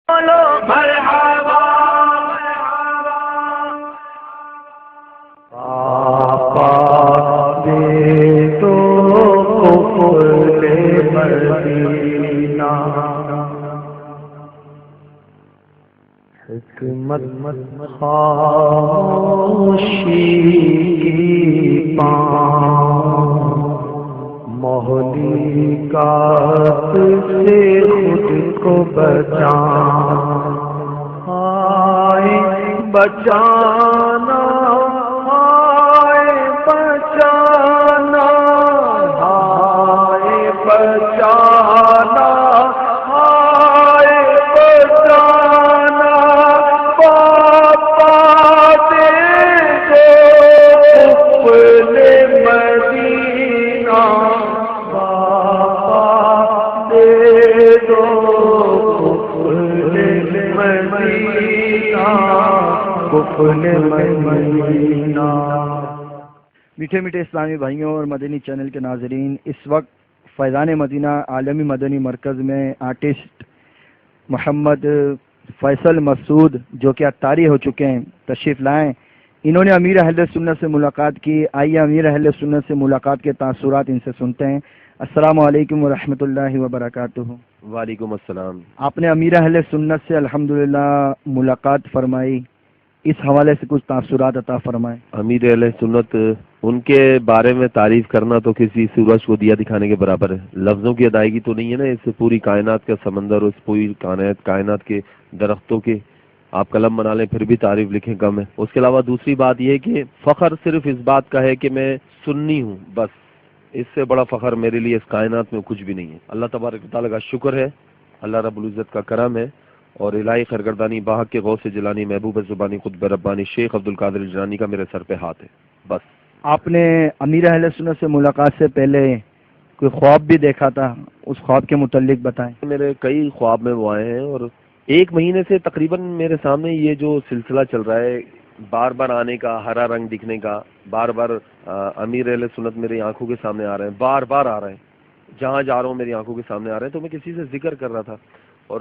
بولو مرحبا پاپا دے تو کفر مدینہ حکمت خاموشی کی پاں مولی کات سے خود کو بچانا ہائے بچانا ہائے بچانا ہائے بچانا ہائے بچانا پاپا دے دو اپنے مدینہ میٹھے میٹھے اسلامی بھائیوں اور مدنی چینل کے ناظرین، اس وقت فیضان مدینہ عالمی مدنی مرکز میں آرٹسٹ محمد فیصل مسعود جو کہ اطاری ہو چکے ہیں تشریف لائیں۔ انہوں نے امیر اہل سنت سے ملاقات کی۔ آئیے امیر اہل سنت سے ملاقات کے تاثرات ان سے سنتے ہیں۔ السلام علیکم ورحمۃ اللہ وبرکاتہ۔ وعلیکم السلام۔ آپ نے امیر اہل سنت سے الحمدللہ ملاقات فرمائی، اس حوالے سے کچھ تاثرات عطا فرمائیں۔ امیر اہل سنت، ان کے بارے میں تعریف کرنا تو کسی سورج کو دیا دکھانے کے برابر ہے۔ لفظوں کی ادائیگی تو نہیں ہے نا، اس پوری کائنات کا سمندر، اس پوری کائنات کے درختوں کے آپ قلم بنا لیں پھر بھی تعریف لکھیں کم ہے۔ اس کے علاوہ دوسری بات یہ ہے کہ فخر صرف اس بات کا ہے کہ میں سنی ہوں، بس اس سے بڑا فخر میرے لیے اس کائنات میں کچھ بھی نہیں ہے۔ اللہ تبارک و تعالیٰ کا شکر ہے، اللہ رب العزت کا کرم ہے، اور الہی خیرگردانی باحق کے غوث جیلانی محبوب زبانی قطب ربانی شیخ عبد القادر جیلانی کا میرے سر پہ ہاتھ ہے بس۔ آپ نے امیر اہل سنت سے ملاقات سے پہلے کوئی خواب بھی دیکھا تھا، اس خواب کے متعلق بتائیں۔ میرے کئی خواب میں وہ آئے ہیں، اور ایک مہینے سے تقریباً میرے سامنے یہ جو سلسلہ چل رہا ہے، بار بار آنے کا، ہرا رنگ دکھنے کا، بار بار امیر اہل سنت میری آنکھوں کے سامنے آ رہے ہیں، بار بار آ رہے ہیں، جہاں جا رہا ہوں میری آنکھوں کے سامنے آ رہے ہیں۔ تو میں کسی سے ذکر کر رہا تھا، اور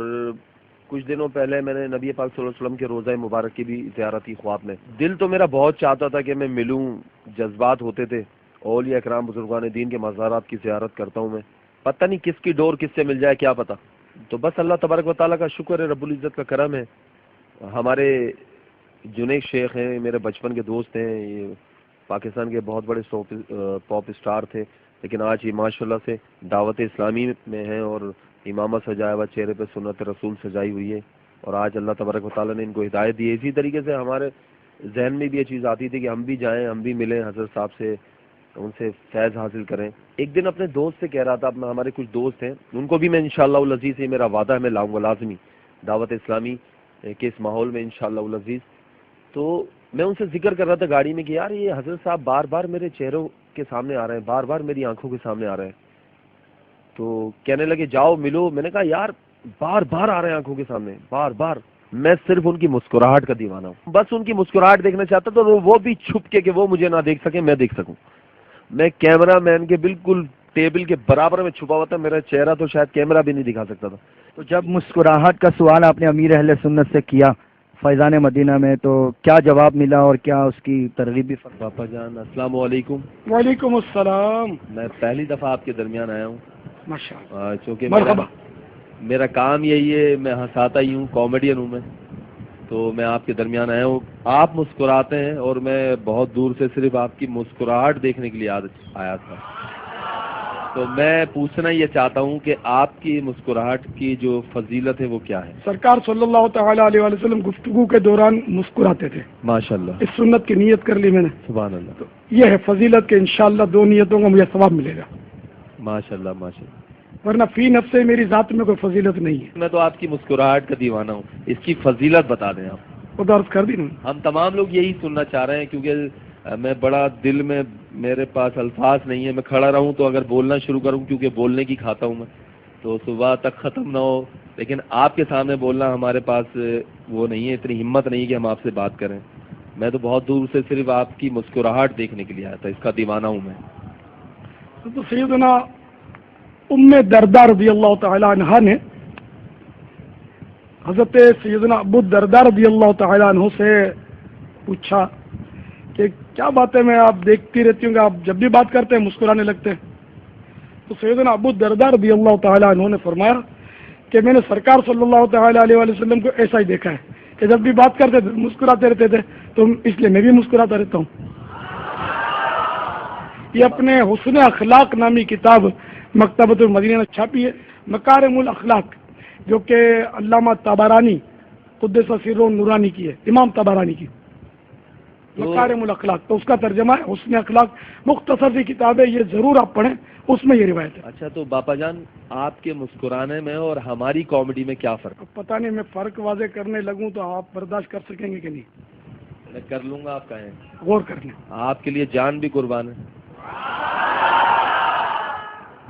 کچھ دنوں پہلے میں نے نبی پاک صلی اللہ علیہ وسلم کے روضہ مبارک کی بھی زیارت کی خواب میں۔ دل تو میرا بہت چاہتا تھا کہ میں ملوں، جذبات ہوتے تھے، اولیاء اکرام بزرگان دین کے مزارات کی زیارت کرتا ہوں میں، پتہ نہیں کس کی ڈور کس سے مل جائے کیا پتہ۔ تو بس اللہ تبارک و تعالیٰ کا شکر ہے، رب العزت کا کرم ہے۔ ہمارے جنید شیخ ہیں، میرے بچپن کے دوست ہیں، یہ پاکستان کے بہت بڑے پاپ اسٹار تھے، لیکن آج یہ ماشاءاللہ سے دعوت اسلامی میں ہیں، اور امامہ سجایا ہوا، چہرے پہ سنت رسول سجائی ہوئی ہے، اور آج اللہ تبارک و تعالیٰ نے ان کو ہدایت دی ہے۔ اسی طریقے سے ہمارے ذہن میں بھی یہ چیز آتی تھی کہ ہم بھی جائیں، ہم بھی ملیں حضرت صاحب سے، ان سے فیض حاصل کریں۔ ایک دن اپنے دوست سے کہہ رہا تھا، ہمارے کچھ دوست ہیں، ان کو بھی میں انشاءاللہ العزیز، یہ میرا وعدہ ہے، میں لاؤں گا لازمی دعوت اسلامی کے اس ماحول میں انشاءاللہ العزیز۔ تو میں ان سے ذکر کر رہا تھا گاڑی میں کہ یار یہ حضرت صاحب بار بار میرے چہروں کے سامنے آ رہے ہیں، بار بار میری آنکھوں کے سامنے آ رہے ہیں۔ تو کہنے لگے جاؤ ملو۔ میں نے کہا یار بار بار آ رہے ہیں آنکھوں کے سامنے، بار بار، میں صرف ان کی مسکراہٹ کا دیوانہ ہوں، بس ان کی مسکراہٹ دیکھنا چاہتا تو وہ بھی چھپ کے کہ وہ مجھے نہ دیکھ سکیں، میں دیکھ سکوں۔ میں کیمرہ مین کے بالکل ٹیبل کے برابر میں چھپا ہوا تھا، میرا چہرہ تو شاید کیمرہ بھی نہیں دکھا سکتا تھا۔ تو جب مسکراہٹ کا سوال آپ نے امیر اہل سنت سے کیا فیضان مدینہ میں، تو کیا جواب ملا اور کیا اس کی ترغیب بھی فرمائی؟ پاپا جان السلام علیکم۔ وعلیکم السلام۔ میں پہلی دفعہ آپ کے درمیان آیا ہوں، ماشاءاللہ، چونکہ مرحبا۔ میرا کام یہی ہے، میں ہنساتا ہی ہوں، کامیڈین ہوں میں، تو میں آپ کے درمیان آیا ہوں۔ آپ مسکراتے ہیں، اور میں بہت دور سے صرف آپ کی مسکراہٹ دیکھنے کے لیے آیا تھا۔ تو میں پوچھنا یہ چاہتا ہوں کہ آپ کی مسکراہٹ کی جو فضیلت ہے وہ کیا ہے؟ سرکار صلی اللہ تعالی علیہ وآلہ وسلم گفتگو کے دوران مسکراتے تھے۔ ماشاءاللہ، اس سنت کی نیت کر لی میں نے، سبحان اللہ، تو یہ ہے فضیلت کہ انشاءاللہ دو نیتوں کا مجھے ثواب ملے گا، ماشاءاللہ ماشاءاللہ۔ ورنہ فی نفس میری ذات میں کوئی فضیلت نہیں ہے۔ میں تو آپ کی مسکراہٹ کا دیوانہ ہوں، اس کی فضیلت بتا دیں آپ۔ خدا عرض کر دی نا، ہم تمام لوگ یہی سننا چاہ رہے ہیں، کیونکہ میں بڑا دل میں میرے پاس الفاظ نہیں ہے، میں کھڑا رہوں تو اگر بولنا شروع کروں، کیونکہ بولنے کی کھاتا ہوں میں، تو صبح تک ختم نہ ہو، لیکن آپ کے سامنے بولنا ہمارے پاس وہ نہیں ہے، اتنی ہمت نہیں ہے کہ ہم آپ سے بات کریں۔ میں تو بہت دور سے صرف آپ کی مسکراہٹ دیکھنے کے لیے آیا تھا، اس کا دیوانہ ہوں میں۔ تو سیدنا ام درداء رضی اللہ تعالی عنہا نے حضرت سیدنا ابو الدرداء رضی اللہ تعالیٰ عنہ سے پوچھا کہ کیا بات ہے، میں آپ دیکھتی رہتی ہوں کہ آپ جب بھی بات کرتے ہیں مسکرانے لگتے ہیں. تو سیدنا ابو الدرداء رضی اللہ تعالیٰ عنہ نے فرمایا کہ میں نے سرکار صلی اللہ تعالیٰ علیہ وآلہ وسلم کو ایسا ہی دیکھا ہے کہ جب بھی بات کرتے تھے مسکراتے رہتے تھے، تو اس لیے میں بھی مسکراتا رہتا ہوں. یہ اپنے حسن اخلاق نامی کتاب مکتبۃ المدینہ نے چھاپی ہے، مکارم الاخلاق، جو کہ علامہ طبرانی قدس سرہ نورانی کی ہے، امام طبرانی کی مکارم الاخلاق. تو اس کا ترجمہ ہے حسن اخلاق. مختصر سی کتاب ہے، یہ ضرور آپ پڑھیں، اس میں یہ روایت ہے. اچھا، تو باپا جان آپ کے مسکرانے میں اور ہماری کامیڈی میں کیا فرق؟ اب پتہ نہیں، میں فرق واضح کرنے لگوں تو آپ برداشت کر سکیں گے کہ نہیں. میں کر لوں گا، آپ کہیں. غور کر لیں. آپ کے لیے جان بھی قربان ہے.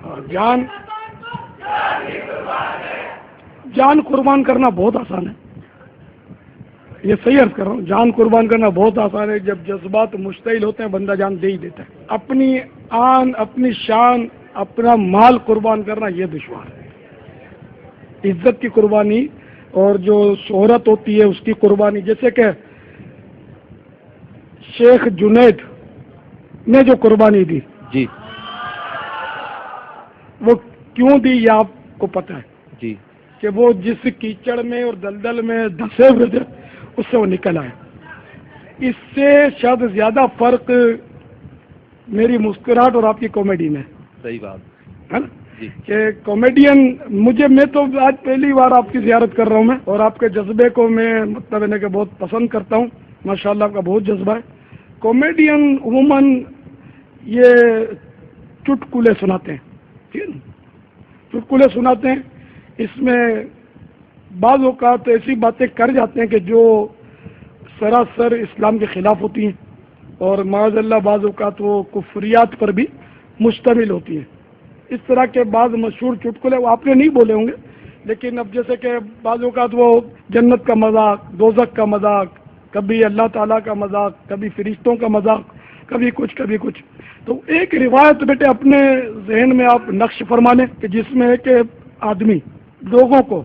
اور جان قربان کرنا بہت آسان ہے. یہ صحیح عرض کر رہا ہوں، جان قربان کرنا بہت آسان ہے. جب جذبات مشتعل ہوتے ہیں بندہ جان دے ہی دیتا ہے. اپنی آن، اپنی شان، اپنا مال قربان کرنا یہ دشوار ہے. عزت کی قربانی اور جو شہرت ہوتی ہے اس کی قربانی، جیسے کہ شیخ جنید نے جو قربانی دی، جی وہ کیوں دی یہ آپ کو پتہ ہے جی. کہ وہ جس کیچڑ میں اور دلدل میں دھسے ہوئے تھے اس سے وہ نکل آئے. اس سے شاید زیادہ فرق میری مسکراہٹ اور آپ کی کامیڈی میں صحیح بات ہے نا جی. کہ کامیڈین میں تو آج پہلی بار آپ کی زیارت کر رہا ہوں میں، اور آپ کے جذبے کو میں مطلب ہے کہ بہت پسند کرتا ہوں. ماشاءاللہ آپ کا بہت جذبہ ہے. کامیڈین عموماً یہ چٹکلے سناتے ہیں، ٹھیک ہے نا، چٹکلے سناتے ہیں. اس میں بعض اوقات ایسی باتیں کر جاتے ہیں کہ جو سراسر اسلام کے خلاف ہوتی ہیں، اور معاذ اللہ بعض اوقات وہ کفریات پر بھی مشتمل ہوتی ہیں. اس طرح کے بعض مشہور چٹکلے وہ آپ نے نہیں بولے ہوں گے، لیکن اب جیسے کہ بعض اوقات وہ جنت کا مذاق، دوزخ کا مذاق، کبھی اللہ تعالیٰ کا مذاق، کبھی فرشتوں کا مذاق، کبھی کچھ. تو ایک روایت بیٹے اپنے ذہن میں آپ نقش فرما لیں کہ جس میں ہے کہ آدمی لوگوں کو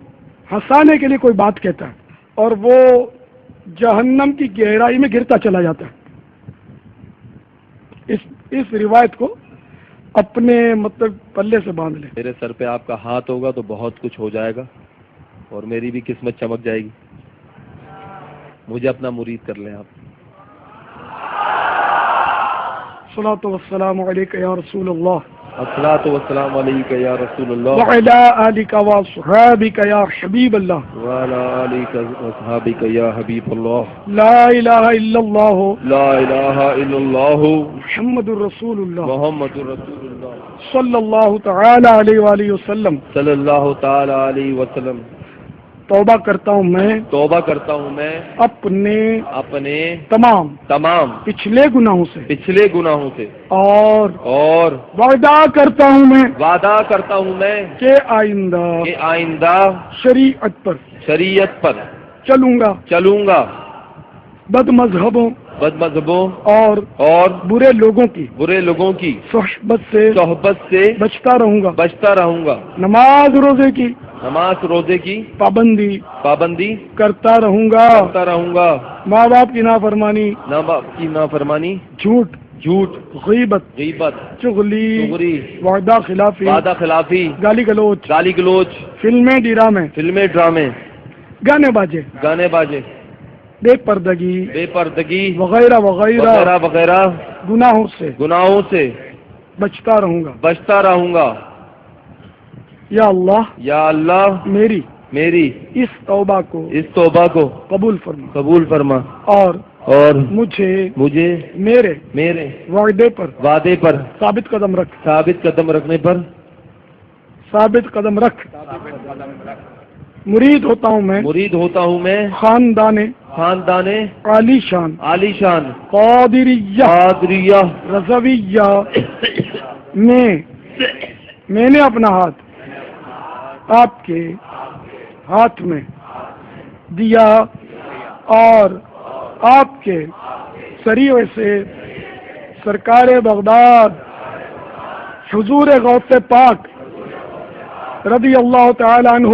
ہنسانے کے لیے کوئی بات کہتا ہے اور وہ جہنم کی گہرائی میں گرتا چلا جاتا ہے. اس روایت کو اپنے مطلب پلے سے باندھ لیں. میرے سر پہ آپ کا ہاتھ ہوگا تو بہت کچھ ہو جائے گا اور میری بھی قسمت چمک جائے گی. مجھے اپنا مرید کر لیں آپ. الصلاۃ والسلام علیک یا رسول اللہ الصلاۃ والسلام علیک یا رسول اللہ وعلی آلک وصحابک یا حبیب اللہ وعلی آلک وصحابک یا حبیب اللہ. لا الہ الا اللہ لا الہ الا اللہ محمد رسول اللہ محمد رسول اللہ صلی اللہ تعالی علیہ وآلہ وسلم. صلی اللہ تعالی علیہ وسلم. توبہ کرتا ہوں میں اپنے تمام پچھلے گناہوں سے اور وعدہ کرتا ہوں میں کہ آئندہ شریعت پر چلوں گا بد مذہبوں اور برے لوگوں کی صحبت سے بچتا رہوں گا. نماز روزے کی پابندی کرتا رہوں گا. ماں باپ کی نافرمانی جھوٹ غیبت چغلی وعدہ خلافی گالی گلوچ فلمیں ڈرامے گانے باجے بے پردگی وغیرہ گناہوں سے بچتا رہوں گا. یا اللہ میری اس توبہ کو قبول فرما اور مجھے میرے وعدے پر ثابت قدم رکھ. مرید ہوتا ہوں میں خاندان عالی شان قادریہ رضویہ میں نے اپنا ہاتھ آپ کے ہاتھ میں دیا اور آپ کے سریعے سے سرکار بغداد حضور غوث پاک رضی اللہ تعالی عنہ